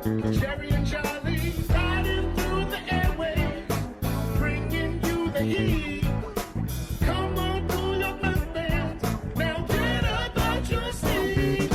Jerry and Charlie riding through the airwaves, bringing you the heat. Come on, pull your bands. Now get up out your seat.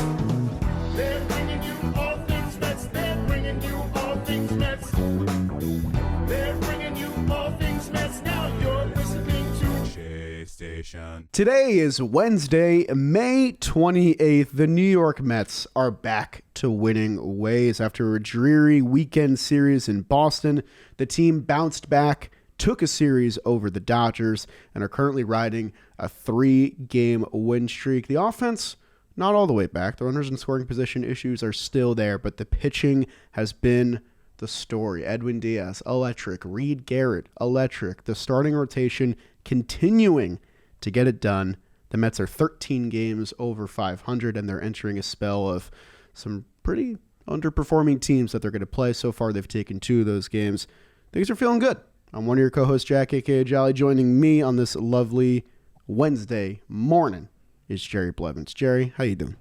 They're bringing you all things Mets. They're bringing you all things Mets. They're bringing you all things Mets. Now you're listening to Chase Station. Today is Wednesday, May 28th. The New York Mets are back to winning ways. After a dreary weekend series in Boston, the team bounced back, took a series over the Dodgers, and are currently riding a 3-game win streak. The offense, not all the way back. The runners in scoring position issues are still there, but the pitching has been the story. Edwin Diaz, electric. Reed Garrett, electric. The starting rotation continuing to get it done. The Mets are 13 games over 500, and they're entering a spell of some pretty underperforming teams that they're going to play. So far, they've taken 2 of those games. Things are feeling good. I'm one of your co-hosts, Jack, a.k.a. Jolly. Joining me on this lovely Wednesday morning is Jerry Blevins. Jerry, how you doing?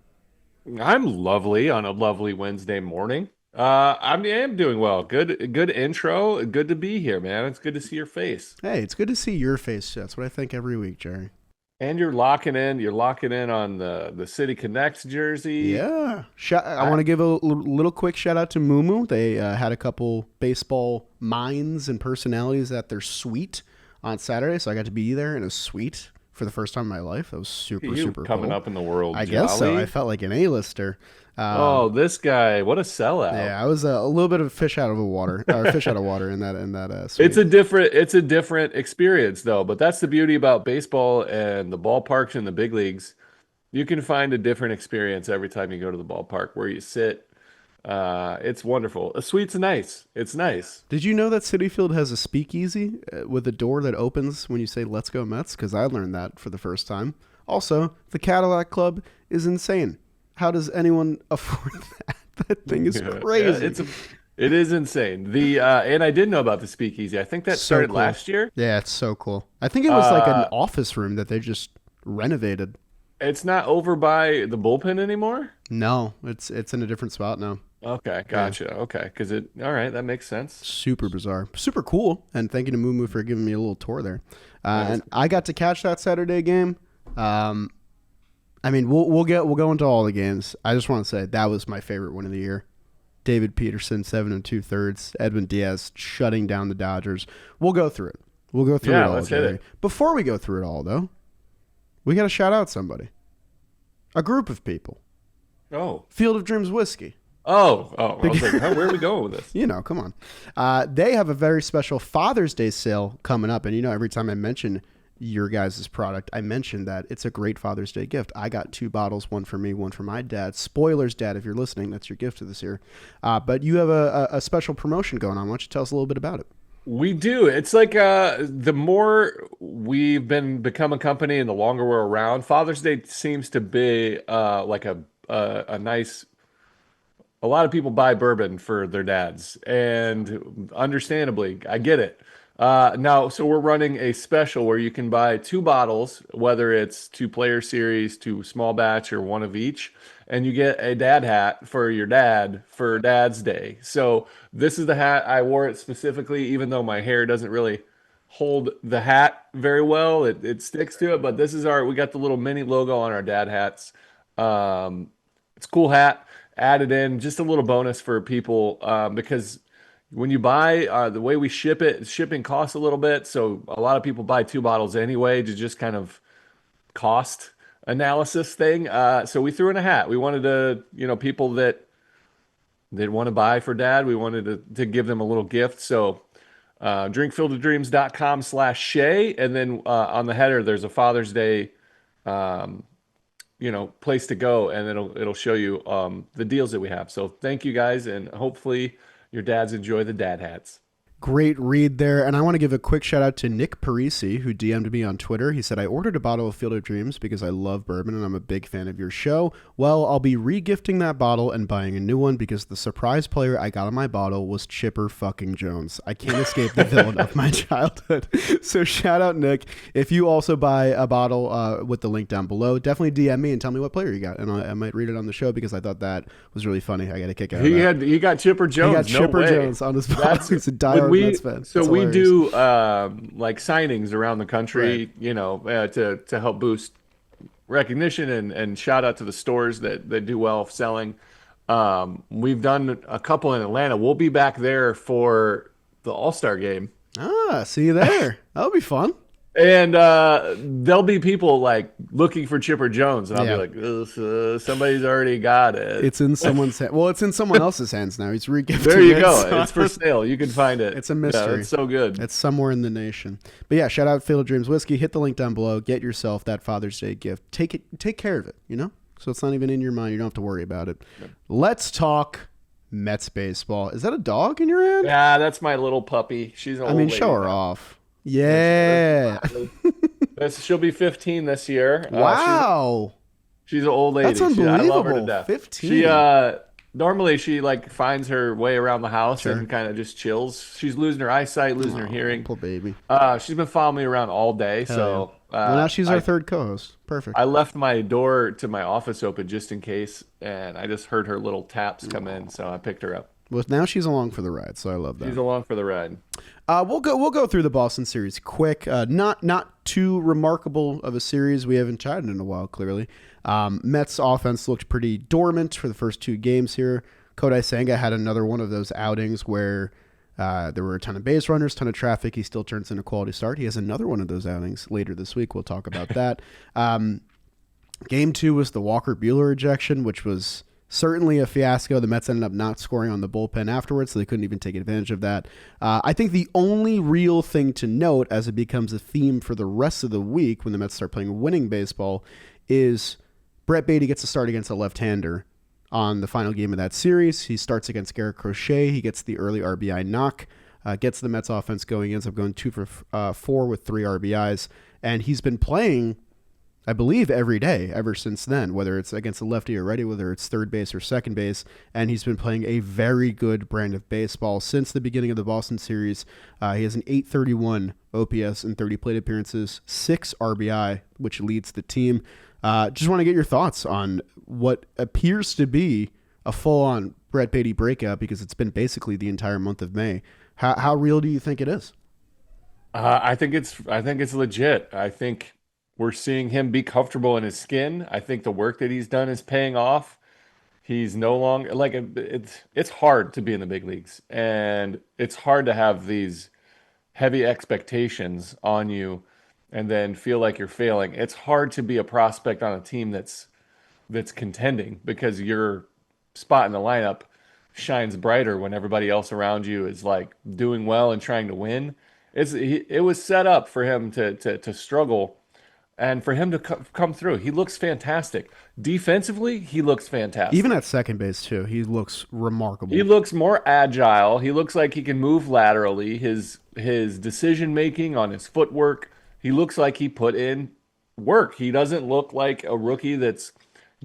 I'm lovely on a lovely Wednesday morning. I am doing well. Good intro. Good to be here, man. It's good to see your face. Hey, it's good to see your face. That's what I think every week, Jerry. And you're locking in. You're locking in on the City Connects jersey. Yeah. I want to give a little quick shout out to Moo. They had a couple baseball minds and personalities at their suite on Saturday, so I got to be there in a suite for the first time in my life. That was super coming cool. Up in the world. I guess so. I felt like an A-lister. This guy! What a sellout! Yeah, I was a little bit of fish out of water in that suite. It's a different experience though. But that's the beauty about baseball and the ballparks in the big leagues. You can find a different experience every time you go to the ballpark where you sit. It's wonderful. A suite's nice. It's nice. Did you know that Citi Field has a speakeasy with a door that opens when you say "Let's go Mets"? Because I learned that for the first time. Also, the Cadillac Club is insane. How does anyone afford that? That thing is crazy. Yeah, it is insane. And I did know about the speakeasy. I think that started last year. Yeah, it's so cool. I think it was like an office room that they just renovated. It's not over by the bullpen anymore? No, it's in a different spot now. Okay, gotcha. Yeah. Okay, all right, that makes sense. Super bizarre, super cool. And thank you to Moo for giving me a little tour there. And I got to catch that Saturday game. I mean, we'll go into all the games. I just want to say that was my favorite win of the year. David Peterson, 7 2/3. Edwin Diaz shutting down the Dodgers. We'll go through it. We'll go through it all, Jerry. Before we go through it all, though, we got to shout out somebody. A group of people. Oh. Field of Dreams Whiskey. Oh. I was like, where are we going with this? Come on. They have a very special Father's Day sale coming up. And, every time I mention your guys' product, I mentioned that it's a great Father's Day gift. I got 2 bottles, one for me, one for my dad. Spoilers, Dad, if you're listening, that's your gift to this year. But you have a special promotion going on. Why don't you tell us a little bit about it? We do. It's like the more we've become a company and the longer we're around, Father's Day seems to be like a nice. A lot of people buy bourbon for their dads, and understandably, I get it. Now, so we're running a special where you can buy 2 bottles, whether it's 2-player series, 2 small batch, or 1 of each, and you get a dad hat for your dad for Dad's Day. So this is the hat. I wore it specifically, even though my hair doesn't really hold the hat very well. It sticks to it, but we got the little mini logo on our dad hats. It's a cool hat. Added in just a little bonus for people because when you buy, the way we ship it, shipping costs a little bit. So a lot of people buy 2 bottles anyway to just kind of cost analysis thing. So we threw in a hat. We wanted to, people that they'd want to buy for dad, we wanted to give them a little gift. So drinkfieldofdreams.com/Shay. And then on the header, there's a Father's Day place to go, and it'll show you the deals that we have. So thank you guys, and hopefully your dads enjoy the dad hats. Great read there. And I want to give a quick shout out to Nick Parisi, who DM'd me on Twitter. He said, I ordered a bottle of Field of Dreams because I love bourbon and I'm a big fan of your show. Well, I'll be re-gifting that bottle and buying a new one because the surprise player I got on my bottle was Chipper fucking Jones. I can't escape the villain of my childhood. So shout out, Nick. If you also buy a bottle with the link down below, definitely DM me and tell me what player you got. And I might read it on the show because I thought that was really funny. I got a kick out of that. He got Chipper Jones. He got Chipper Jones on his bottle. He's a diehard Mets fan. So That's we hilarious. do like signings around the country, Right. to help boost recognition and shout out to the stores that do well selling. We've done a couple in Atlanta. We'll be back there for the All-Star game. See you there. That'll be fun. And there'll be people like looking for Chipper Jones, and I'll Yeah. be like, "Ugh, somebody's already got it." It's in someone's hand. Well, it's in someone else's hands now. He's re-gifting There you it, go. so It's for sale. You can find it. It's a mystery. Yeah, it's so good. It's somewhere in the nation. But yeah, shout out Field of Dreams Whiskey. Hit the link down below. Get yourself that Father's Day gift. Take care of it, So it's not even in your mind. You don't have to worry about it. Let's talk Mets baseball. Is that a dog in your hand? Yeah, that's my little puppy. She's an old lady show her now. off. Yeah. She'll be 15 this year. Wow. She's an old lady. That's I love her to unbelievable. death. 15. She normally she like finds her way around the house Sure. and kind of just chills. She's losing her eyesight, losing her hearing. Poor baby. She's been following me around all day. So Well, now she's our I, third co-host. Perfect. I left my door to my office open just in case, and I just heard her little taps come in, so I picked her up. Well, now she's along for the ride, so I love that. She's along for the ride. We'll go through the Boston series quick. Not too remarkable of a series. We haven't chatted in a while, clearly. Mets offense looked pretty dormant for the first two games here. Kodai Senga had another one of those outings where there were a ton of base runners, ton of traffic. He still turns in a quality start. He has another one of those outings later this week. We'll talk about that. Game two was the Walker Buehler ejection, which was certainly a fiasco. The Mets ended up not scoring on the bullpen afterwards, so they couldn't even take advantage of that. I think the only real thing to note as it becomes a theme for the rest of the week when the Mets start playing winning baseball is Brett Baty gets a start against a left-hander on the final game of that series. He starts against Garrett Crochet. He gets the early RBI knock, gets the Mets offense going, ends up going 2 for 4 with 3 RBIs, and he's been playing, I believe, every day ever since then, whether it's against a lefty or righty, whether it's third base or second base, and he's been playing a very good brand of baseball since the beginning of the Boston series. He has an 831 OPS in 30 plate appearances, 6 RBI, which leads the team. Just want to get your thoughts on what appears to be a full-on Brett Baty breakout, because it's been basically the entire month of May. How real do you think it is? I think it's legit. I think we're seeing him be comfortable in his skin. I think the work that he's done is paying off. He's no longer like it's hard to be in the big leagues, and it's hard to have these heavy expectations on you and then feel like you're failing. It's hard to be a prospect on a team that's contending because your spot in the lineup shines brighter when everybody else around you is like doing well and trying to win. It was set up for him to struggle and for him to come through. He looks fantastic. Defensively, he looks fantastic. Even at second base, too, he looks remarkable. He looks more agile. He looks like he can move laterally. His decision making on his footwork, he looks like he put in work. He doesn't look like a rookie that's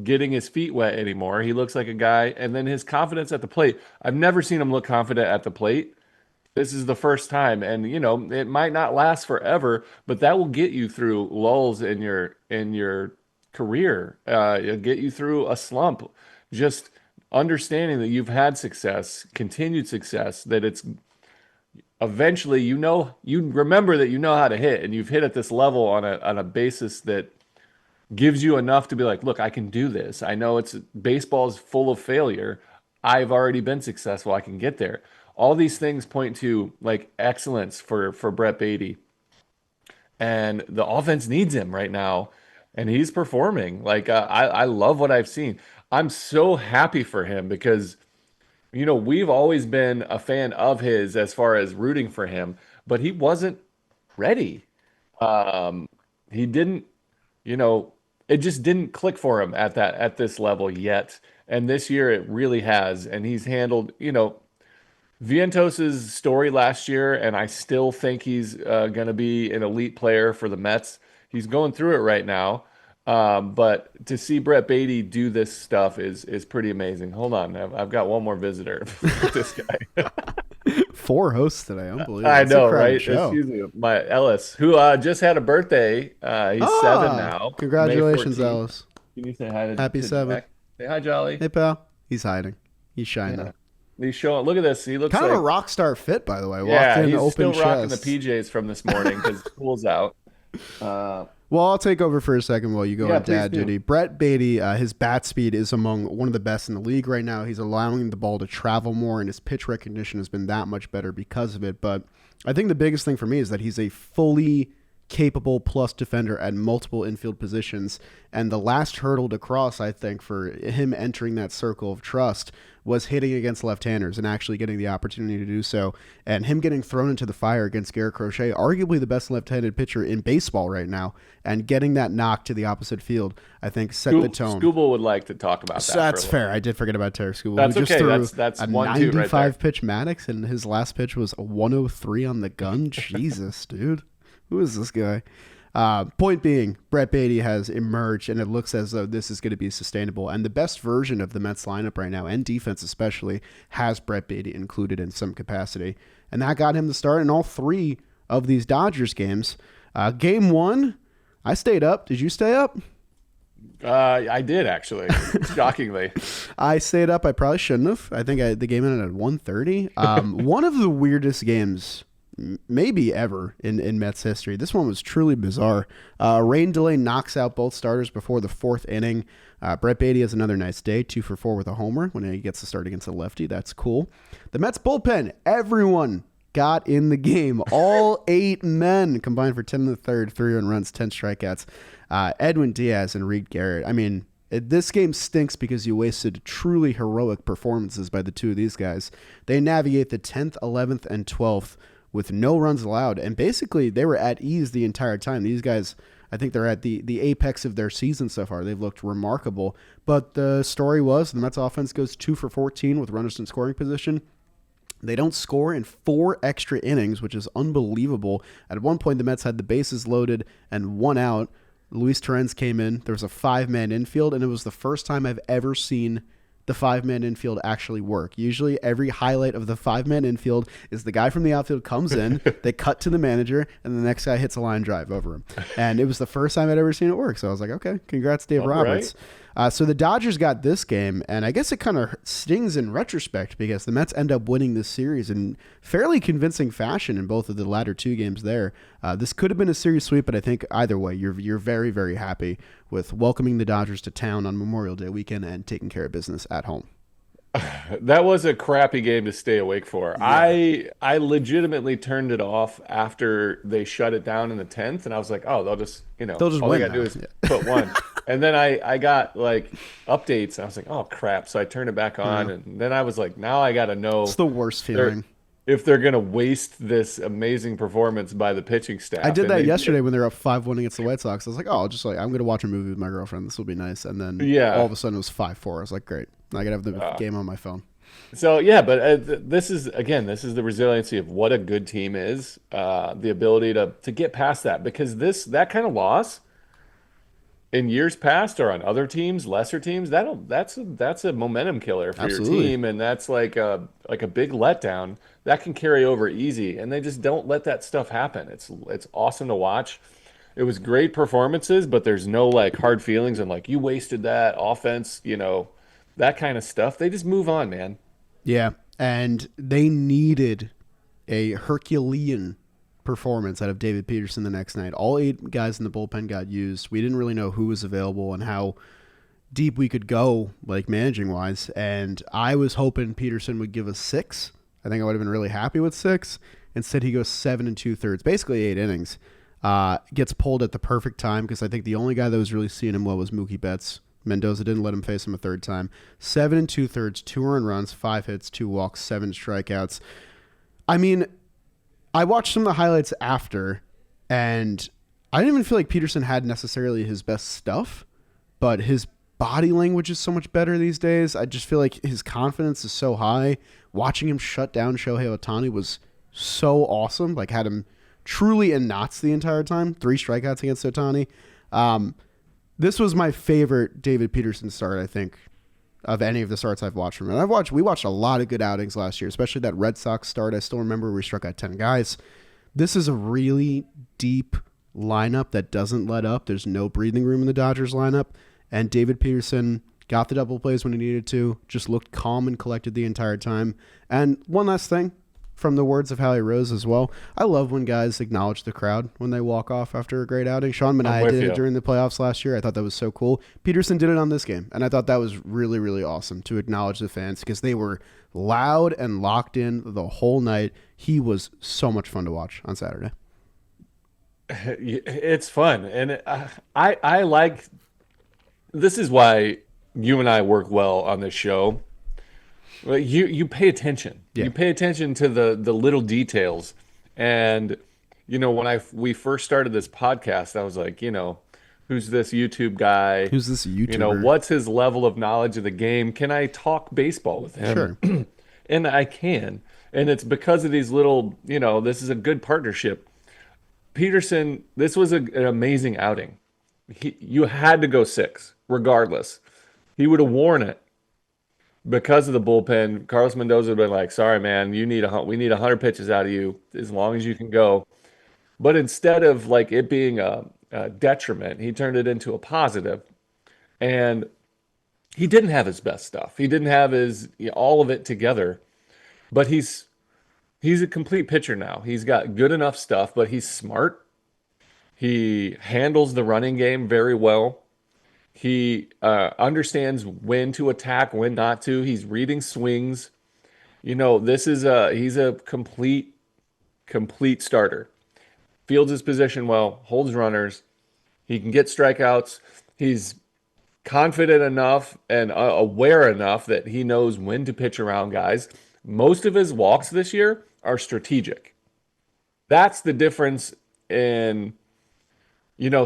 getting his feet wet anymore. He looks like a guy. And then his confidence at the plate. I've never seen him look confident at the plate. This is the first time, and it might not last forever, but that will get you through lulls in your career. It'll get you through a slump. Just understanding that you've had success, continued success, that it's eventually you remember that you know how to hit, and you've hit at this level on a basis that gives you enough to be like, look, I can do this. I know baseball is full of failure. I've already been successful. I can get there. All these things point to like excellence for Brett Baty, and the offense needs him right now, and he's performing. Like I love what I've seen. I'm so happy for him because we've always been a fan of his as far as rooting for him, but he wasn't ready. He didn't, it just didn't click for him at this level yet. And this year it really has, and he's handled, Vientos' story last year, and I still think he's going to be an elite player for the Mets. He's going through it right now. But to see Brett Beatty do this stuff is pretty amazing. Hold on, I've got one more visitor. Look at this guy. 4 hosts today. Unbelievable. I It's a know, crowded right? show. Excuse me, my Ellis, who just had a birthday. He's 7 now. May Congratulations, 14th. Ellis. Can you say hi Happy to 7th. Jack? Say hi, Jolly. Hey, pal. He's hiding. He's shining. Yeah. He's showing. Look at this. He looks Kind like of a rock star fit, by the way. Walked yeah. in He's open still rocking the chest. PJs from this morning because school's out. Well, I'll take over for a second while you go Yeah, on please dad do. duty. Brett Beatty, his bat speed is among one of the best in the league right now. He's allowing the ball to travel more, and his pitch recognition has been that much better because of it. But I think the biggest thing for me is that he's a fully capable plus defender at multiple infield positions. And the last hurdle to cross, I think, for him entering that circle of trust was hitting against left-handers and actually getting the opportunity to do so. And him getting thrown into the fire against Garrett Crochet, arguably the best left-handed pitcher in baseball right now, and getting that knock to the opposite field, I think set the tone. Scooble would like to talk about that. So that's fair. I did forget about Tarek Skubal. That's who just okay. threw That's a 1-2 right there. 95-pitch Maddox, and his last pitch was a 103 on the gun. Jesus, dude. Who is this guy? Point being, Brett Beatty has emerged, and it looks as though this is going to be sustainable. And the best version of the Mets lineup right now, and defense especially, has Brett Beatty included in some capacity. And that got him the start in all 3 of these Dodgers games. Game 1, I stayed up. Did you stay up? I did, actually. Shockingly. I stayed up. I probably shouldn't have. I think the game ended at 1:30. One of the weirdest games maybe ever in Mets history. This one was truly bizarre. Rain delay knocks out both starters before the 4th inning. Brett Beatty has another nice day, 2 for 4 with a homer when he gets to start against a lefty. That's cool. The Mets bullpen, everyone got in the game. All 8 men combined for 10 in the third, 3 earned runs, 10 strikeouts. Edwin Diaz and Reed Garrett. I mean, this game stinks because you wasted truly heroic performances by the 2 of these guys. They navigate the 10th, 11th, and 12th with no runs allowed, and basically they were at ease the entire time. These guys, I think they're at the apex of their season so far. They've looked remarkable, but the story was the Mets offense goes 2 for 14 with runners in scoring position. They don't score in 4 extra innings, which is unbelievable. At one point, the Mets had the bases loaded and 1 out. Luis Torrens came in. There was a 5-man infield, and it was the first time I've ever seen the 5-man infield actually work. Usually every highlight of the 5-man infield is the guy from the outfield comes in, they cut to the manager, and the next guy hits a line drive over him. And it was the first time I'd ever seen it work. So I was like, okay, congrats, Dave Roberts. So the Dodgers got this game, and I guess it kind of stings in retrospect because the Mets end up winning this series in fairly convincing fashion in both of the latter 2 games there. This could have been a series sweep, but I think either way, you're very, very happy with welcoming the Dodgers to town on Memorial Day weekend and taking care of business at home. That was a crappy game to stay awake for. Yeah. I legitimately turned it off after they shut it down in the 10th, and I was like, oh, they'll just all win they gotta now. do is put 1. And then I got like updates, and I was like, oh crap. So I turned it back on, and then I was like, now I gotta know It's the worst feeling. if they're gonna waste this amazing performance by the pitching staff. I did that yesterday when they were up 5-1 against the White Sox. I was like, oh, I'm gonna watch a movie with my girlfriend. This will be nice. And then all of a sudden it was 5-4. I was like, great. I gotta have the game on my phone. So yeah, but this is the resiliency of what a good team is, the ability to get past that, because that kind of loss in years past or on other teams, lesser teams, that's a momentum killer for Absolutely. your team, and that's like a big letdown that can carry over easy, and they just don't let that stuff happen. It's awesome to watch. It was great performances, but there's no like hard feelings and like you wasted that offense, that kind of stuff. They just move on, man. Yeah, and they needed a Herculean performance out of David Peterson the next night. All 8 guys in the bullpen got used. We didn't really know who was available and how deep we could go, like managing-wise, and I was hoping Peterson would give us 6. I think I would have been really happy with 6. Instead, he goes 7 2/3, basically 8 innings. Gets pulled at the perfect time because I think the only guy that was really seeing him well was Mookie Betts. Mendoza didn't let him face him a 3rd time. 7 2/3, 2 earned runs, 5 hits, 2 walks, 7 strikeouts. I mean, I watched some of the highlights after, and I didn't even feel like Peterson had necessarily his best stuff, but his body language is so much better these days. I just feel like his confidence is so high. Watching him shut down Shohei Ohtani was so awesome. Like, had him truly in knots the entire time. 3 strikeouts against Ohtani. This was my favorite David Peterson start, I think, of any of the starts I've watched from him. And we watched a lot of good outings last year, especially that Red Sox start. I still remember we struck out 10 guys. This is a really deep lineup that doesn't let up. There's no breathing room in the Dodgers lineup. And David Peterson got the double plays when he needed to, just looked calm and collected the entire time. And one last thing, from the words of Howie Rose as well, I love when guys acknowledge the crowd when they walk off after a great outing. Sean Manaea did it during the playoffs last year. I thought that was so cool. Peterson did it on this game, and I thought that was really, really awesome to acknowledge the fans because they were loud and locked in the whole night. He was so much fun to watch on Saturday. It's fun, and I like. This is why you and I work well on this show. You pay attention. Yeah. You pay attention to the little details. And when we first started this podcast, I was like, who's this YouTube guy? Who's this YouTuber? What's his level of knowledge of the game? Can I talk baseball with him? Sure. And I can. And it's because of these little, this is a good partnership. Peterson, this was an amazing outing. You had to go 6, regardless. He would have worn it. Because of the bullpen, Carlos Mendoza would have been like, sorry, man, we need 100 pitches out of you as long as you can go. But instead of like it being a detriment, he turned it into a positive. And he didn't have his best stuff. He didn't have all of it together. But he's a complete pitcher now. He's got good enough stuff, but he's smart. He handles the running game very well. He understands when to attack, when not to. He's reading swings. He's a complete starter. Fields his position well, holds runners. He can get strikeouts. He's confident enough and aware enough that he knows when to pitch around guys. Most of his walks this year are strategic. That's the difference in,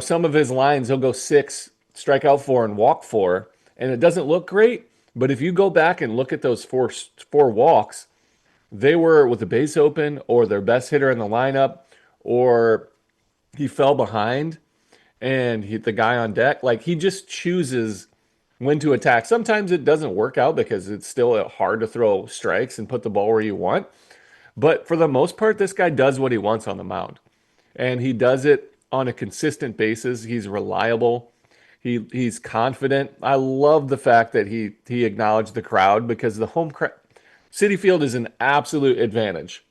some of his lines, he'll go 6, strike out 4 and walk 4, and it doesn't look great. But if you go back and look at those four walks, they were with the base open or their best hitter in the lineup, or he fell behind and hit the guy on deck. Like, he just chooses when to attack. Sometimes it doesn't work out because it's still hard to throw strikes and put the ball where you want. But for the most part, this guy does what he wants on the mound, and he does it on a consistent basis. He's reliable. He's confident. I love the fact that he acknowledged the crowd, because the home crowd, Citi Field, is an absolute advantage.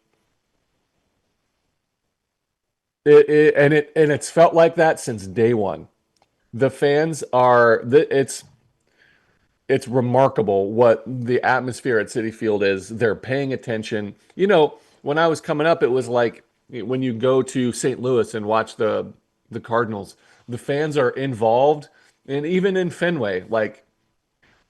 It's felt like that since day one. The fans are it's remarkable what the atmosphere at Citi Field is. They're paying attention. When I was coming up, it was like when you go to St. Louis and watch the Cardinals, the fans are involved. And even in Fenway, like,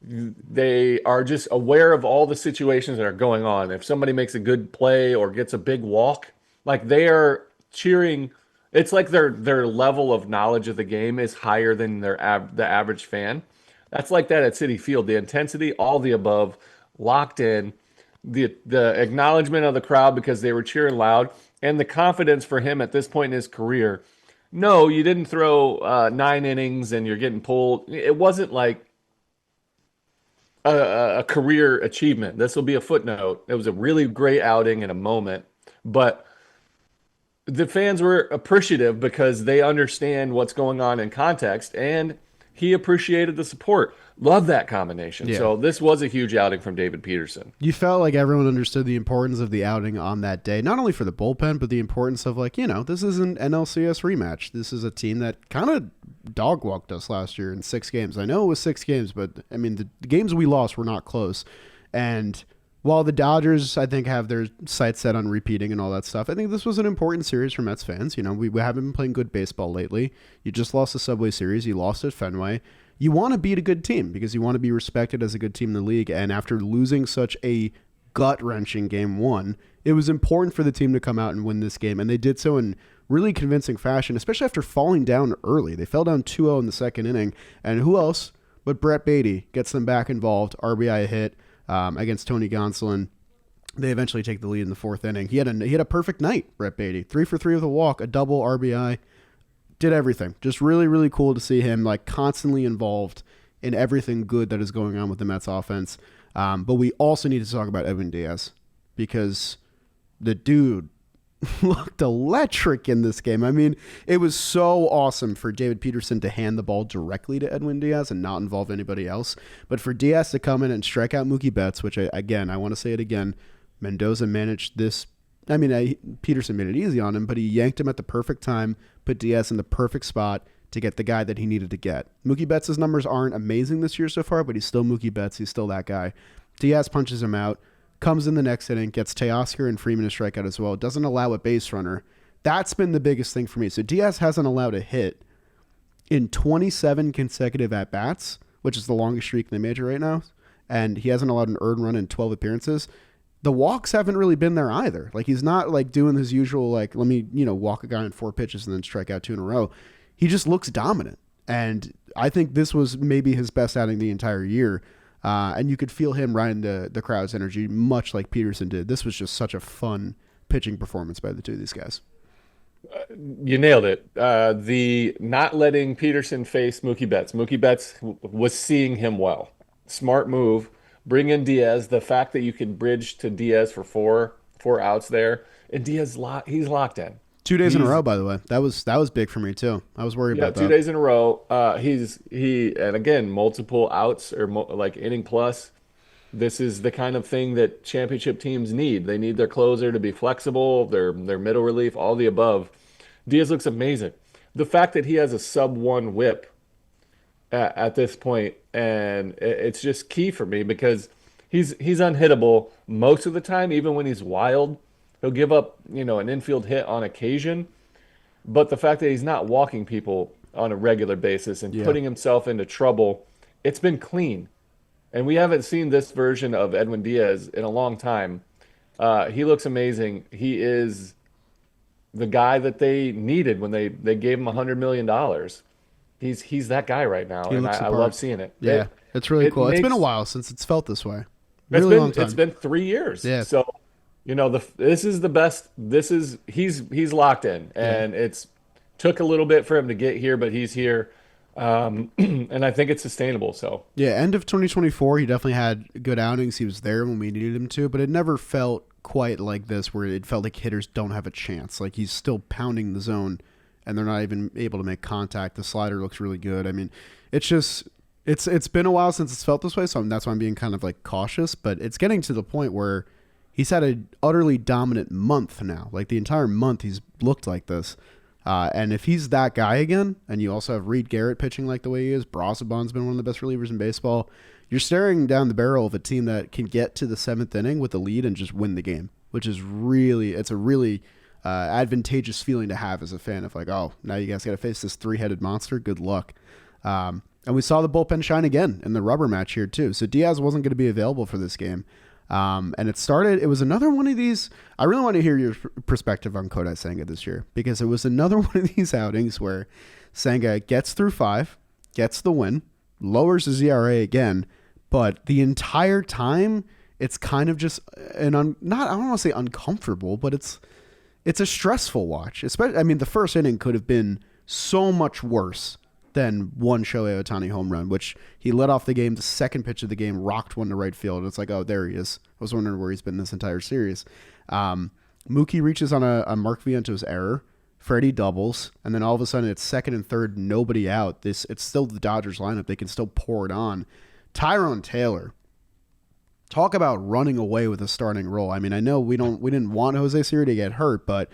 they are just aware of all the situations that are going on. If somebody makes a good play or gets a big walk, like, they are cheering. It's like their level of knowledge of the game is higher than the average fan. That's like that at Citi Field. The intensity, all the above, locked in. The acknowledgement of the crowd because they were cheering loud, and the confidence for him at this point in his career. No, you didn't throw 9 innings and you're getting pulled. It wasn't like a career achievement. This will be a footnote. It was a really great outing in a moment, but the fans were appreciative because they understand what's going on in context, and he appreciated the support. Love that combination. Yeah. So this was a huge outing from David Peterson. You felt like everyone understood the importance of the outing on that day, not only for the bullpen, but the importance of, this is an NLCS rematch. This is a team that kind of dog-walked us last year in 6 games. I know it was 6 games, but, the games we lost were not close. And while the Dodgers, I think, have their sights set on repeating and all that stuff, I think this was an important series for Mets fans. We haven't been playing good baseball lately. You just lost the Subway Series. You lost at Fenway. You want to beat a good team because you want to be respected as a good team in the league. And after losing such a gut-wrenching game 1, it was important for the team to come out and win this game. And they did so in really convincing fashion, especially after falling down early. They fell down 2-0 in the second inning. And who else But Brett Beatty gets them back involved. RBI hit against Tony Gonsolin. They eventually take the lead in the fourth inning. He had a perfect night, Brett Beatty. 3 for 3 with a walk, a double RBI. Did everything. Just really, really cool to see him like constantly involved in everything good that is going on with the Mets offense. But we also need to talk about Edwin Diaz because the dude looked electric in this game. I mean, it was so awesome for David Peterson to hand the ball directly to Edwin Diaz and not involve anybody else. But for Diaz to come in and strike out Mookie Betts, which I want to say it again, Mendoza managed this. I mean, Peterson made it easy on him, but he yanked him at the perfect time, put Diaz in the perfect spot to get the guy that he needed to get. Mookie Betts' numbers aren't amazing this year so far, but he's still Mookie Betts. He's still that guy. Diaz punches him out, comes in the next inning, gets Teoscar and Freeman to strike out as well. Doesn't allow a base runner. That's been the biggest thing for me. So Diaz hasn't allowed a hit in 27 consecutive at-bats, which is the longest streak in the major right now, and he hasn't allowed an earned run in 12 appearances. The walks haven't really been there either. Like, he's not like doing his usual, like, let me, walk a guy in 4 pitches and then strike out 2 in a row. He just looks dominant. And I think this was maybe his best outing the entire year. And you could feel him riding the crowd's energy much like Peterson did. This was just such a fun pitching performance by the two of these guys. You nailed it. The not letting Peterson face Mookie Betts. Mookie Betts was seeing him well. Smart move. Bring in Diaz. The fact that you can bridge to Diaz for four outs there, and Diaz he's locked in. 2 days in a row, by the way. That was big for me too. I was worried about that. 2 days in a row. And again, multiple outs or like inning plus. This is the kind of thing that championship teams need. They need their closer to be flexible, their middle relief, all the above. Diaz looks amazing. The fact that he has a sub-1 whip at this point, and it's just key for me because he's unhittable most of the time. Even when he's wild, he'll give up an infield hit on occasion, but the fact that he's not walking people on a regular basis and putting himself into trouble, it's been clean. And we haven't seen this version of Edwin Diaz in a long time. He looks amazing. He is the guy that they needed when they gave him $100 million. He's that guy right now, and I love seeing it. Yeah, it's really cool. It's been a while since it's felt this way. Really long time. It's been 3 years. Yeah. So, this is the best. He's locked in, and it's took a little bit for him to get here, but he's here, and I think it's sustainable. So yeah, end of 2024, he definitely had good outings. He was there when we needed him to, but it never felt quite like this, where it felt like hitters don't have a chance. Like, he's still pounding the zone, and they're not even able to make contact. The slider looks really good. I mean, it's just it's been a while since it's felt this way, so that's why I'm being kind of like cautious. But it's getting to the point where he's had an utterly dominant month now. Like, the entire month he's looked like this. And if he's that guy again, and you also have Reed Garrett pitching like the way he is, Brassabon's been one of the best relievers in baseball, you're staring down the barrel of a team that can get to the 7th inning with the lead and just win the game, which is it's a really advantageous feeling to have as a fan of like, oh, now you guys got to face this 3-headed monster. Good luck. And we saw the bullpen shine again in the rubber match here too. So Diaz wasn't going to be available for this game. And it was another one of these. I really want to hear your perspective on Kodai Senga this year, because it was another one of these outings where Senga gets through 5, gets the win, lowers his ERA again, but the entire time it's kind of just I don't want to say uncomfortable, but it's a stressful watch. Especially, I mean, the first inning could have been so much worse than one Shohei Ohtani home run, which he led off the game. The second pitch of the game rocked one to right field. And it's like, oh, there he is. I was wondering where he's been this entire series. Mookie reaches on a Mark Vientos error. Freddie doubles. And then all of a sudden it's second and third, nobody out. It's still the Dodgers lineup. They can still pour it on. Tyrone Taylor. Talk about running away with a starting role. I mean, I know we didn't want Jose Siri to get hurt, but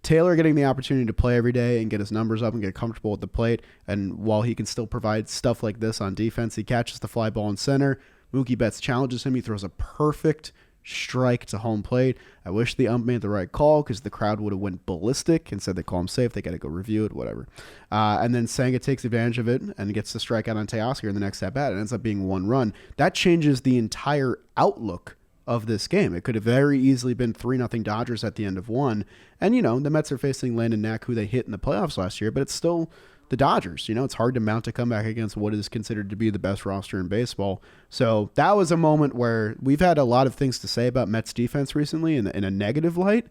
Taylor getting the opportunity to play every day and get his numbers up and get comfortable at the plate, and while he can still provide stuff like this on defense, he catches the fly ball in center. Mookie Betts challenges him. He throws a perfect strike to home plate. I wish the ump made the right call, because the crowd would have went ballistic and said they call him safe. They got to go review it, whatever. And then Senga takes advantage of it and gets the strikeout on Teoscar in the next at bat. It ends up being 1 run. That changes the entire outlook of this game. It could have very easily been 3-0 Dodgers at the end of 1. And, the Mets are facing Landon Knack, who they hit in the playoffs last year, but it's still the Dodgers. It's hard to mount a comeback against what is considered to be the best roster in baseball. So that was a moment where we've had a lot of things to say about Mets defense recently in a negative light.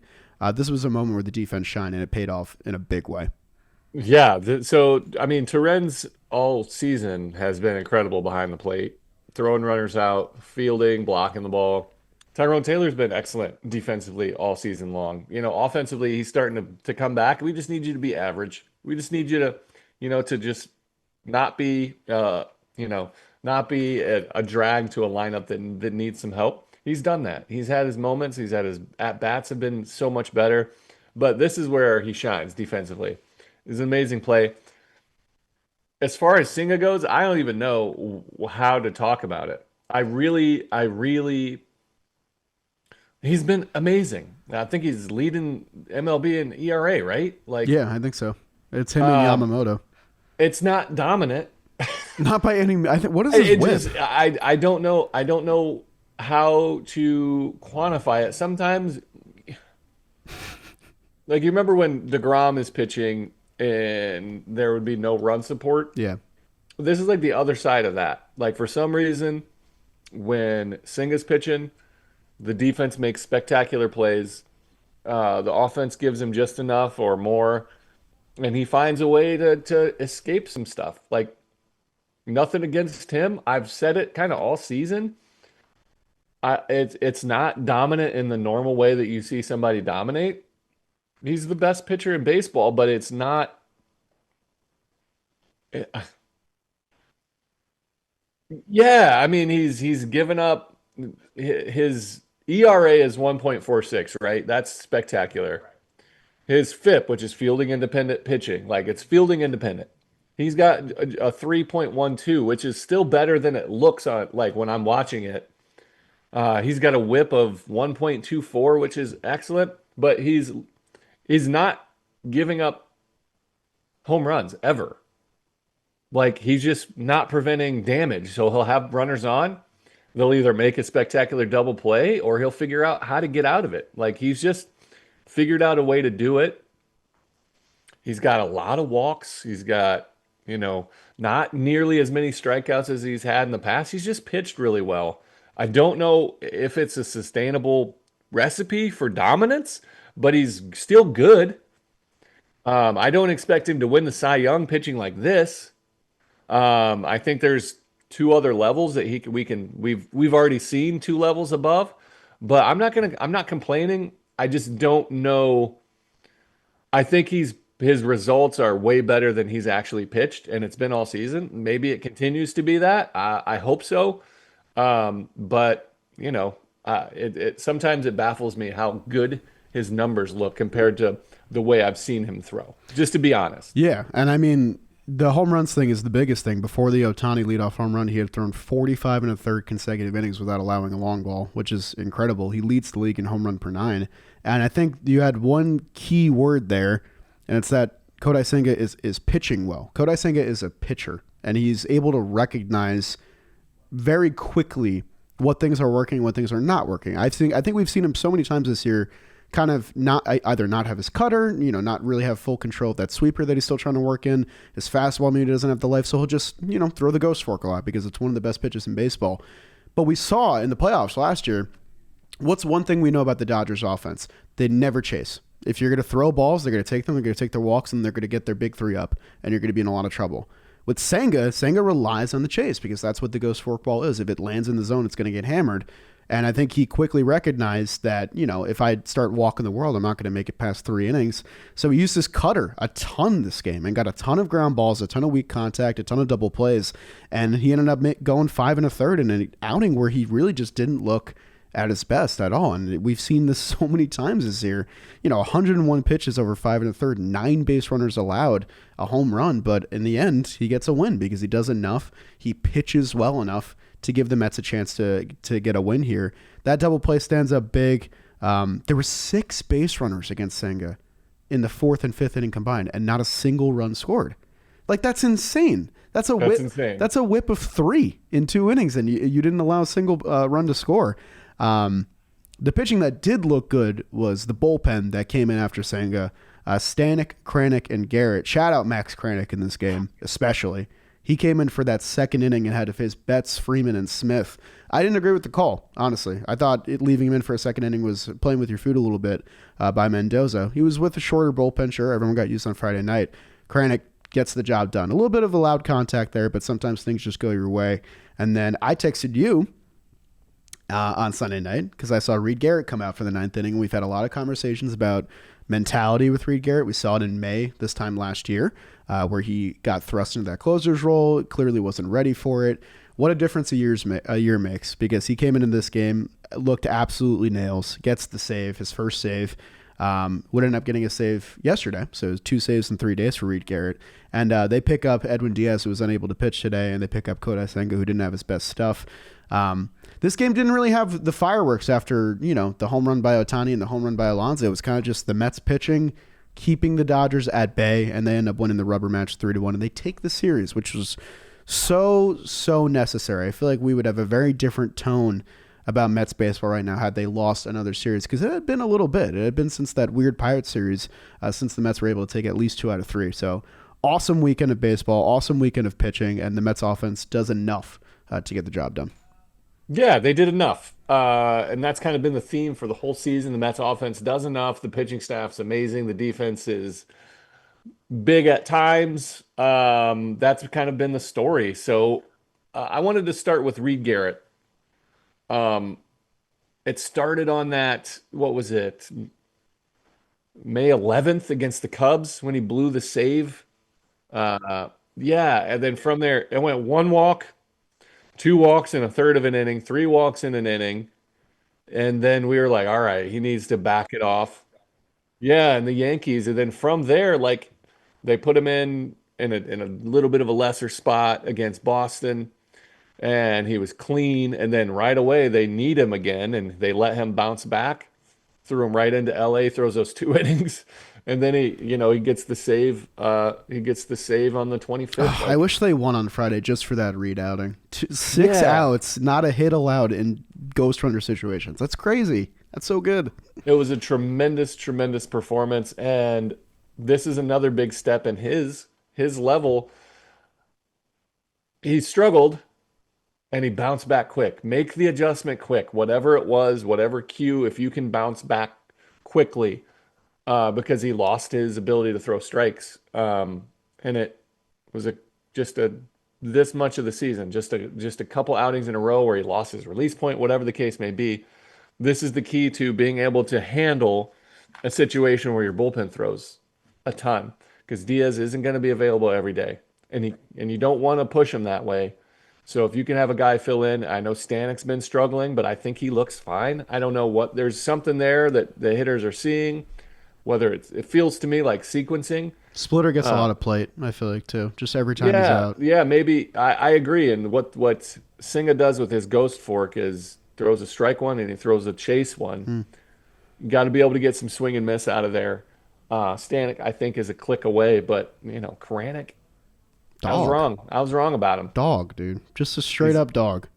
This was a moment where the defense shined, and it paid off in a big way. Yeah. So, I mean, Terren's all season has been incredible behind the plate, throwing runners out, fielding, blocking the ball. Tyrone Taylor's been excellent defensively all season long. Offensively, he's starting to come back. We just need you to be average. We just need you to, to just not be, not be a drag to a lineup that needs some help. He's done that. He's had his moments. He's had his at-bats have been so much better. But this is where he shines defensively. It's an amazing play. As far as Singa goes, I don't even know how to talk about it. He's been amazing. I think he's leading MLB in ERA, right? Yeah, I think so. It's him and Yamamoto. It's not dominant. Not by any. What is his whip? I don't know. I don't know how to quantify it. Sometimes, you remember when DeGrom is pitching and there would be no run support? Yeah. This is the other side of that. For some reason, when Singa's pitching, the defense makes spectacular plays. The offense gives him just enough or more, and he finds a way to escape some stuff. Nothing against him. I've said it kind of all season. It's not dominant in the normal way that you see somebody dominate. He's the best pitcher in baseball, but it's not. Yeah, I mean he's given up. His ERA is 1.46, right? That's spectacular. His FIP, which is fielding independent pitching, it's fielding independent. He's got a 3.12, which is still better than it looks on when I'm watching it. He's got a whip of 1.24, which is excellent, but he's not giving up home runs ever. He's just not preventing damage. So he'll have runners on. They'll either make a spectacular double play or he'll figure out how to get out of it. He's just figured out a way to do it. He's got a lot of walks. He's got, not nearly as many strikeouts as he's had in the past. He's just pitched really well. I don't know if it's a sustainable recipe for dominance, but he's still good. I don't expect him to win the Cy Young pitching like this. I think there's two other levels that we've already seen two levels above, but I'm not complaining. I just don't know. I think his results are way better than he's actually pitched, and it's been all season. Maybe it continues to be that. I hope so. But sometimes it baffles me how good his numbers look compared to the way I've seen him throw, just to be honest. Yeah. And I mean, the home runs thing is the biggest thing. Before the Ohtani leadoff home run, he had thrown 45 and a third consecutive innings without allowing a long ball, which is incredible. He leads the league in home run per 9. And I think you had one key word there, and it's that Kodai Senga is pitching well. Kodai Senga is a pitcher, and he's able to recognize very quickly what things are working, what things are not working. I think we've seen him so many times this year kind of either not have his cutter, not really have full control of that sweeper that he's still trying to work in. His fastball maybe doesn't have the life, so he'll just, throw the ghost fork a lot because it's one of the best pitches in baseball. But we saw in the playoffs last year, what's one thing we know about the Dodgers offense? They never chase. If you're going to throw balls, they're going to take them, they're going to take their walks, and they're going to get their big 3 up, and you're going to be in a lot of trouble. With Senga relies on the chase because that's what the ghost fork ball is. If it lands in the zone, it's going to get hammered. And I think he quickly recognized that, if I start walking the world, I'm not going to make it past 3 innings. So he used his cutter a ton this game and got a ton of ground balls, a ton of weak contact, a ton of double plays. And he ended up going 5 1/3 in an outing where he really just didn't look at his best at all. And we've seen this so many times this year. 101 pitches over 5 1/3, 9 base runners allowed, a home run. But in the end, he gets a win because he does enough. He pitches well enough to give the Mets a chance to get a win here. That double play stands up big. There were 6 base runners against Senga in the 4th and 5th inning combined, and not a single run scored. That's insane. That's insane. That's a whip of 3 in 2 innings, and you didn't allow a single run to score. The pitching that did look good was the bullpen that came in after Senga. Stanek, Kranick, and Garrett. Shout out Max Kranick in this game, especially. He came in for that second inning and had to face Betts, Freeman, and Smith. I didn't agree with the call, honestly. I thought leaving him in for a second inning was playing with your food a little bit by Mendoza. He was with a shorter bullpen, sure. Everyone got used on Friday night. Kranick gets the job done. A little bit of a loud contact there, but sometimes things just go your way. And then I texted you on Sunday night because I saw Reed Garrett come out for the ninth inning. We've had a lot of conversations about mentality with Reed Garrett. We saw it in May this time last year where he got thrust into that closer's role. Clearly wasn't ready for it. What a difference a year makes, because he came into this game, looked absolutely nails, gets the save, his first save. Would end up getting a save yesterday. So it was 2 saves in 3 days for Reed Garrett. And they pick up Edwin Diaz, who was unable to pitch today, and they pick up Kodai Senga, who didn't have his best stuff. This game didn't really have the fireworks after, the home run by Ohtani and the home run by Alonso. It was kind of just the Mets pitching, keeping the Dodgers at bay, and they end up winning the rubber match 3-1. And they take the series, which was so necessary. I feel like we would have a very different tone about Mets baseball right now had they lost another series, because it had been a little bit. It had been since that weird Pirates series, since the Mets were able to take at least 2 out of 3. So awesome weekend of baseball, awesome weekend of pitching, and the Mets offense does enough to get the job done. Yeah, they did enough. And that's kind of been the theme for the whole season. The Mets offense does enough. The pitching staff's amazing. The defense is big at times. That's kind of been the story. So I wanted to start with Reed Garrett. It started on that, what was it? May 11th against the Cubs when he blew the save. Yeah, and then from there, it went 1 walk, 2 walks in a third of an inning, 3 walks in an inning. And then we were like, all right, he needs to back it off. Yeah, and the Yankees. And then from there, like, they put him in a little bit of a lesser spot against Boston, and he was clean. And then right away, they need him again, and they let him bounce back, threw him right into LA, throws those 2 innings. And then he gets the save. He gets the save on the 25th. I wish they won on Friday just for that Reed outing. 6 outs, not a hit allowed in ghost runner situations. That's crazy. That's so good. It was a tremendous performance, and this is another big step in his level. He struggled, and he bounced back quick. Make the adjustment quick, whatever it was, whatever cue. If you can bounce back quickly. Because he lost his ability to throw strikes. And it was this much of the season, just a couple outings in a row where he lost his release point, whatever the case may be. This is the key to being able to handle a situation where your bullpen throws a ton, because Diaz isn't going to be available every day, and you don't want to push him that way. So if you can have a guy fill in, I know Stanek's been struggling, but I think he looks fine. I don't know there's something there that the hitters are seeing. Whether it feels to me like sequencing. Splitter gets a lot of plate, I feel like, too. Just every time he's out. Yeah, maybe. I agree. And what Senga does with his ghost fork is throws a strike one and he throws a chase one. You got to be able to get some swing and miss out of there. Stanek, I think, is a click away. But, Kranick, I was wrong. I was wrong about him. Dog, dude. Just a straight-up dog.